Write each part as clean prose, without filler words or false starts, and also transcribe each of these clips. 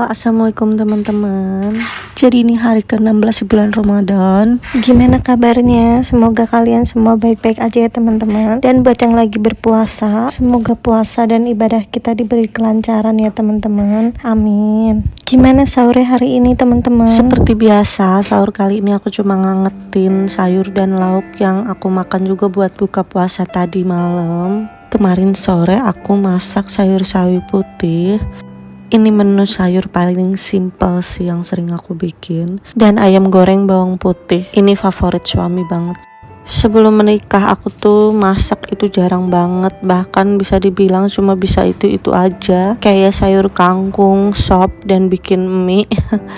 Halo, assalamualaikum teman-teman. Jadi ini hari ke-16 bulan Ramadan. Gimana kabarnya? Semoga kalian semua baik-baik aja ya teman-teman. Dan buat yang lagi berpuasa, semoga puasa dan ibadah kita diberi kelancaran ya teman-teman. Amin. Gimana sahur hari ini teman-teman? Seperti biasa, sahur kali ini aku cuma ngangetin sayur dan lauk yang aku makan juga buat buka puasa tadi malam. Kemarin sore aku masak sayur sawi putih. Ini menu sayur paling simple sih yang sering aku bikin. Dan ayam goreng bawang putih. Ini favorit suami banget. Sebelum menikah aku tuh masak itu jarang banget. Bahkan bisa dibilang cuma bisa itu aja. Kayak sayur kangkung, sop, dan bikin mie.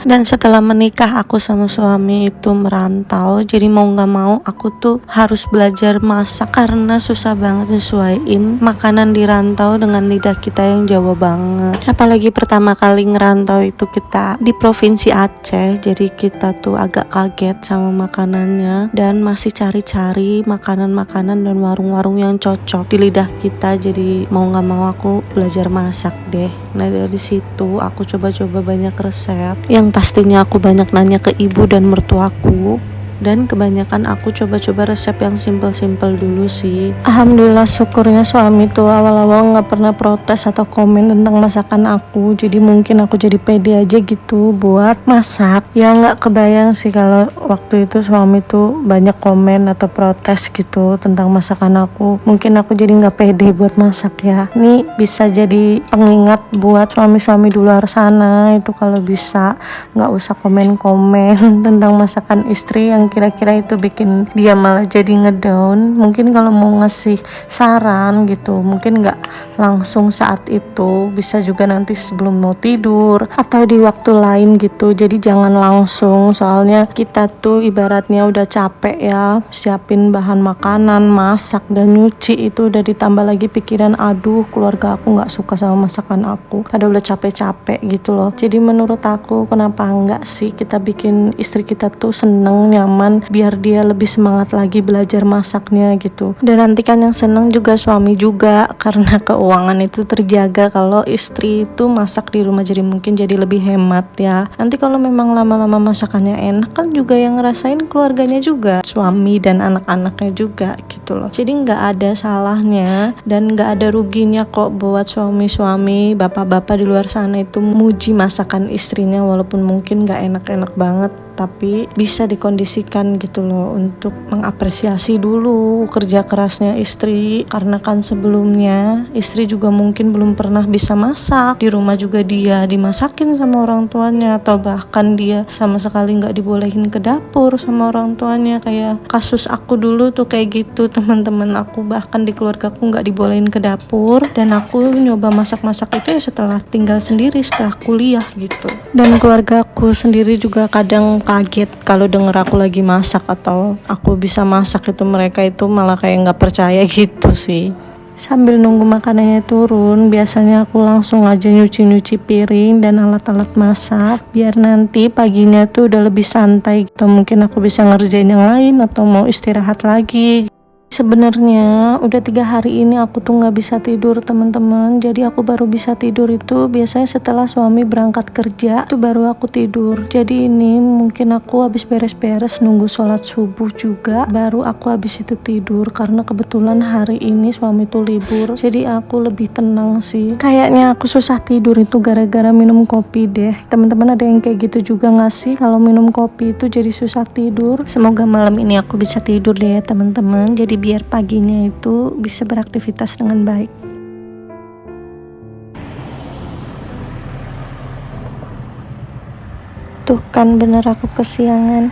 Dan setelah menikah aku sama suami itu merantau. Jadi mau gak mau aku tuh harus belajar masak. Karena susah banget nyesuaiin makanan di rantau dengan lidah kita yang Jawa banget. Apalagi pertama kali ngerantau itu kita di Provinsi Aceh. Jadi kita tuh agak kaget sama makanannya. Dan masih cari makanan-makanan dan warung-warung yang cocok di lidah kita. Jadi mau gak mau aku belajar masak deh. Nah dari situ aku coba-coba banyak resep yang pastinya aku banyak nanya ke ibu dan mertuaku. Dan kebanyakan aku coba-coba resep yang simple-simple dulu sih. Alhamdulillah syukurnya suami tuh awal-awal gak pernah protes atau komen tentang masakan aku. Jadi mungkin aku jadi pede aja gitu buat masak. Ya gak kebayang sih kalau waktu itu suami tuh banyak komen atau protes gitu tentang masakan aku. Mungkin aku jadi gak pede buat masak ya. Ini bisa jadi pengingat buat suami-suami di luar sana. Itu kalau bisa gak usah komen-komen tentang masakan istri yang kira-kira itu bikin dia malah jadi ngedown. Mungkin kalau mau ngasih saran gitu mungkin gak langsung saat itu, bisa juga nanti sebelum mau tidur atau di waktu lain gitu. Jadi jangan langsung, soalnya kita tuh ibaratnya udah capek ya siapin bahan makanan, masak dan nyuci, itu udah ditambah lagi pikiran aduh keluarga aku gak suka sama masakan aku, padahal udah capek-capek gitu loh. Jadi menurut aku kenapa enggak sih kita bikin istri kita tuh seneng, nyaman, biar dia lebih semangat lagi belajar masaknya gitu. Dan nanti kan yang seneng juga suami juga, karena keuangan itu terjaga kalau istri itu masak di rumah. Jadi mungkin jadi lebih hemat ya. Nanti kalau memang lama-lama masakannya enak kan juga yang ngerasain keluarganya juga, suami dan anak-anaknya juga gitu loh. Jadi nggak ada salahnya dan nggak ada ruginya kok buat suami-suami, bapak-bapak di luar sana itu muji masakan istrinya, walaupun mungkin nggak enak-enak banget, tapi bisa dikondisikan gitu loh untuk mengapresiasi dulu kerja kerasnya istri. Karena kan sebelumnya istri juga mungkin belum pernah bisa masak, di rumah juga dia dimasakin sama orang tuanya, atau bahkan dia sama sekali gak dibolehin ke dapur sama orang tuanya. Kayak kasus aku dulu tuh kayak gitu teman-teman. Aku bahkan di keluarga aku gak dibolehin ke dapur, dan aku nyoba masak-masak itu ya setelah tinggal sendiri, setelah kuliah gitu. Dan keluarga aku sendiri juga kadang kaget kalau denger aku lagi masak atau aku bisa masak, itu mereka itu malah kayak nggak percaya gitu sih. Sambil nunggu makanannya turun, biasanya aku langsung aja nyuci piring dan alat-alat masak, biar nanti paginya tuh udah lebih santai gitu. Mungkin aku bisa ngerjain yang lain atau mau istirahat lagi. Sebenarnya udah 3 hari ini aku tuh gak bisa tidur teman-teman. Jadi aku baru bisa tidur itu biasanya setelah suami berangkat kerja, itu baru aku tidur. Jadi ini mungkin aku habis beres-beres nunggu sholat subuh juga, baru aku habis itu tidur. Karena kebetulan hari ini suami tuh libur, jadi aku lebih tenang sih. Kayaknya aku susah tidur itu gara-gara minum kopi deh. Teman-teman ada yang kayak gitu juga gak sih? Kalau minum kopi itu jadi susah tidur. Semoga malam ini aku bisa tidur deh ya teman-teman. Jadi biar paginya itu bisa beraktivitas dengan baik. Tuh kan bener aku kesiangan.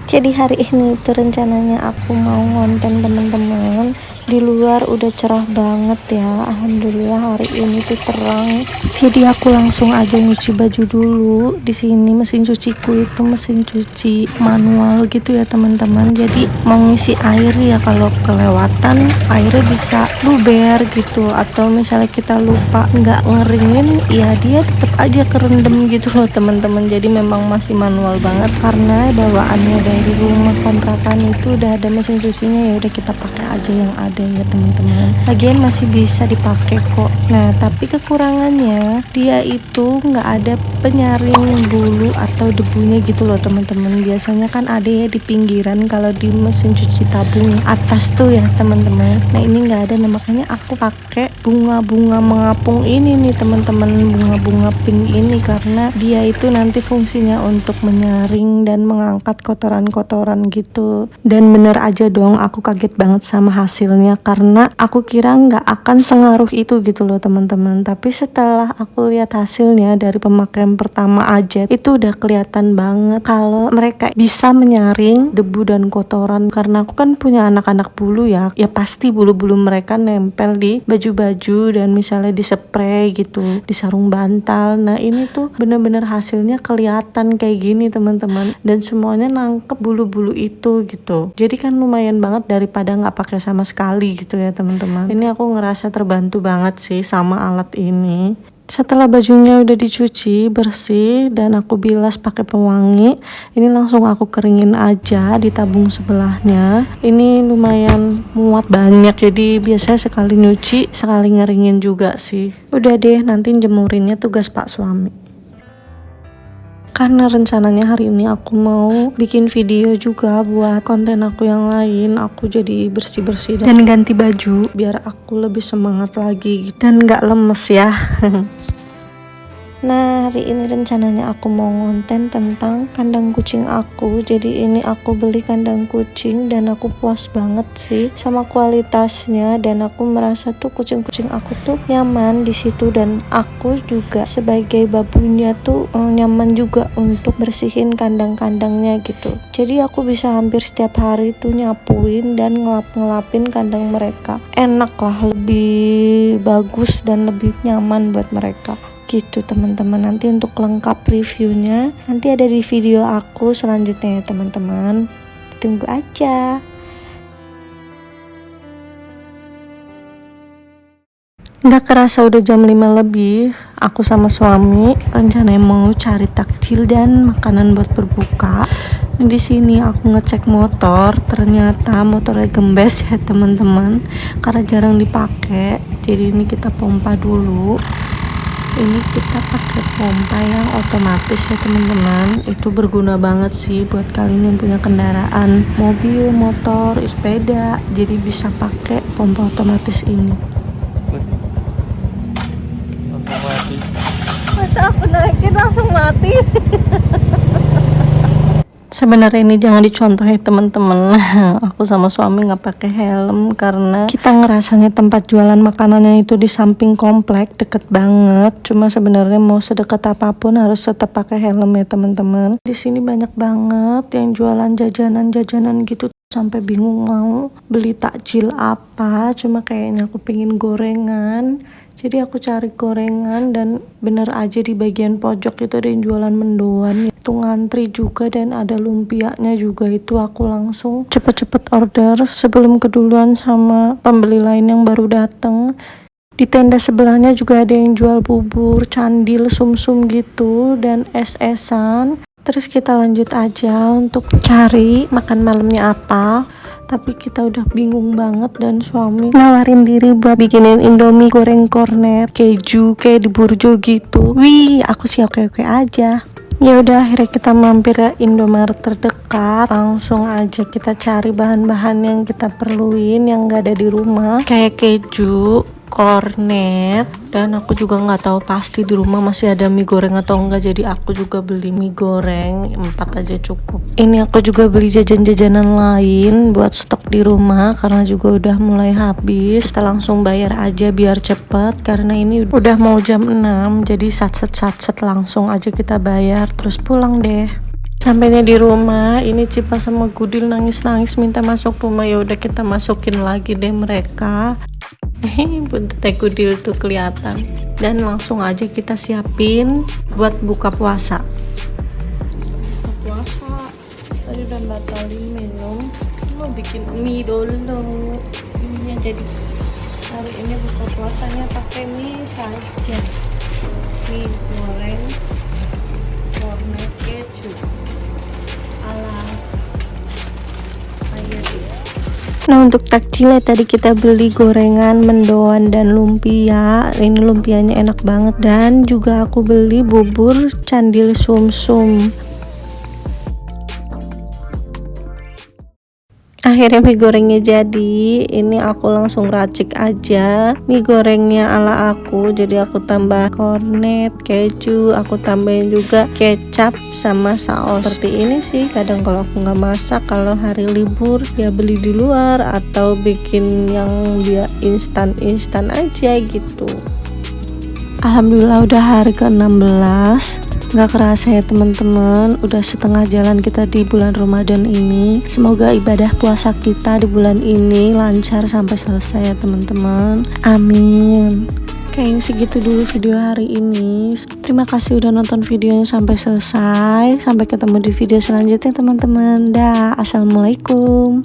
Jadi hari ini itu rencananya aku mau ngonten teman-teman. Di luar udah cerah banget ya, alhamdulillah hari ini tuh terang. Jadi aku langsung aja nyuci baju dulu. Di sini mesin cuciku itu mesin cuci manual gitu ya teman-teman. Jadi mau ngisi air ya, kalau kelewatan airnya bisa luber gitu, atau misalnya kita lupa nggak ngeringin ya dia tetap aja kerendam gitu loh teman-teman. Jadi memang masih manual banget karena bawaannya dari rumah kontrakan itu udah ada mesin cucinya, ya udah kita pakai aja yang ada ya teman-teman. Lagian masih bisa dipakai kok. Nah tapi kekurangannya karena dia itu nggak ada penyaring bulu atau debunya gitu loh teman-teman. Biasanya kan ada ya di pinggiran kalau di mesin cuci tabung atas tuh ya teman-teman. Nah ini nggak ada, nah makanya aku pakai bunga-bunga mengapung ini nih teman-teman, bunga-bunga pink ini, karena dia itu nanti fungsinya untuk menyaring dan mengangkat kotoran-kotoran gitu. Dan bener aja dong, aku kaget banget sama hasilnya karena aku kira nggak akan sengaruh itu gitu loh teman-teman. Tapi setelah aku lihat hasilnya dari pemakaian pertama aja, itu udah kelihatan banget kalau mereka bisa menyaring debu dan kotoran. Karena aku kan punya anak-anak bulu ya pasti bulu-bulu mereka nempel di baju-baju dan misalnya di spray gitu, di sarung bantal. Nah ini tuh bener-bener hasilnya kelihatan kayak gini teman-teman, dan semuanya nangkep bulu-bulu itu gitu. Jadi kan lumayan banget daripada nggak pakai sama sekali gitu ya teman-teman. Ini aku ngerasa terbantu banget sih sama alat ini. Setelah bajunya udah dicuci bersih dan aku bilas pakai pewangi, ini langsung aku keringin aja di tabung sebelahnya. Ini lumayan muat banyak, jadi biasanya sekali nyuci sekali ngeringin juga sih. Udah deh, nanti jemurinnya tugas Pak suami. Karena rencananya hari ini aku mau bikin video juga buat konten aku yang lain. Aku jadi bersih-bersih dan ganti baju biar aku lebih semangat lagi dan gak lemes ya. Nah hari ini rencananya aku mau ngonten tentang kandang kucing aku. Jadi ini aku beli kandang kucing dan aku puas banget sih sama kualitasnya, dan aku merasa tuh kucing-kucing aku tuh nyaman di situ, dan aku juga sebagai babunya tuh nyaman juga untuk bersihin kandang-kandangnya gitu. Jadi aku bisa hampir setiap hari tuh nyapuin dan ngelap-ngelapin kandang mereka. Enak lah, lebih bagus dan lebih nyaman buat mereka gitu teman-teman. Nanti untuk lengkap reviewnya nanti ada di video aku selanjutnya ya teman-teman, tunggu aja. Nggak kerasa udah jam 5 lebih, aku sama suami rencananya mau cari takjil dan makanan buat berbuka. Di sini aku ngecek motor, ternyata motornya gembes ya teman-teman, karena jarang dipakai. Jadi ini kita pompa dulu. Ini kita pakai pompa yang otomatis ya teman-teman. Itu berguna banget sih buat kalian yang punya kendaraan mobil, motor, sepeda. Jadi bisa pakai pompa otomatis ini. Masa aku naikin langsung mati? Sebenarnya ini jangan dicontoh ya teman-teman. Aku sama suami nggak pakai helm karena kita ngerasanya tempat jualan makanannya itu di samping komplek, deket banget. Cuma sebenarnya mau sedekat apapun harus tetap pakai helm ya teman-teman. Di sini banyak banget yang jualan jajanan-jajanan gitu. Sampai bingung mau beli takjil apa. Cuma kayaknya aku pengen gorengan. Jadi aku cari gorengan dan bener aja di bagian pojok itu ada yang jualan mendoan. Itu ngantri juga dan ada lumpianya juga. Itu aku langsung cepet-cepet order sebelum keduluan sama pembeli lain yang baru datang. Di tenda sebelahnya juga ada yang jual bubur, candil, sumsum gitu dan es-esan. Terus kita lanjut aja untuk cari makan malamnya apa. Tapi kita udah bingung banget dan suami nawarin diri buat bikinin Indomie goreng kornet keju kayak di Burjo gitu. Wih, aku sih oke-oke aja. Ya udah, akhirnya kita mampir ke Indomaret terdekat. Langsung aja kita cari bahan-bahan yang kita perluin yang gak ada di rumah, kayak keju, kornet, dan aku juga nggak tahu pasti di rumah masih ada mie goreng atau enggak. Jadi aku juga beli mie goreng 4 aja cukup. Ini aku juga beli jajan-jajanan lain buat stok di rumah karena juga udah mulai habis. Kita langsung bayar aja biar cepet karena ini udah mau jam 6. Jadi satset langsung aja kita bayar terus pulang deh. Sampainya di rumah, ini Cipa sama Gudil nangis-nangis minta masuk rumah. Ya udah kita masukin lagi deh mereka. Buntut Gudil tuh kelihatan. Dan langsung aja kita siapin buat buka puasa. Buka puasa. Tadi udah batalin minum, mau bikin mie dulu. Ini jadi hari ini buka puasanya pakai mie saja. Mie goreng kornet keju ala Ayudi. Nah, untuk takjilnya tadi kita beli gorengan, mendoan, dan lumpia. Ini lumpianya enak banget. Dan juga aku beli bubur candil sumsum. Akhirnya mie gorengnya jadi. Ini aku langsung racik aja mie gorengnya ala aku. Jadi aku tambah kornet, keju, aku tambahin juga kecap sama saus. Seperti ini sih kadang kalau aku nggak masak, kalau hari libur ya beli di luar atau bikin yang dia instan aja gitu. Alhamdulillah udah hari ke-16. Gak kerasa ya teman-teman, udah setengah jalan kita di bulan Ramadan ini. Semoga ibadah puasa kita di bulan ini lancar sampai selesai ya teman-teman. Amin. Kayaknya segitu dulu video hari ini. Terima kasih udah nonton videonya sampai selesai. Sampai ketemu di video selanjutnya teman-teman. Dah, assalamualaikum.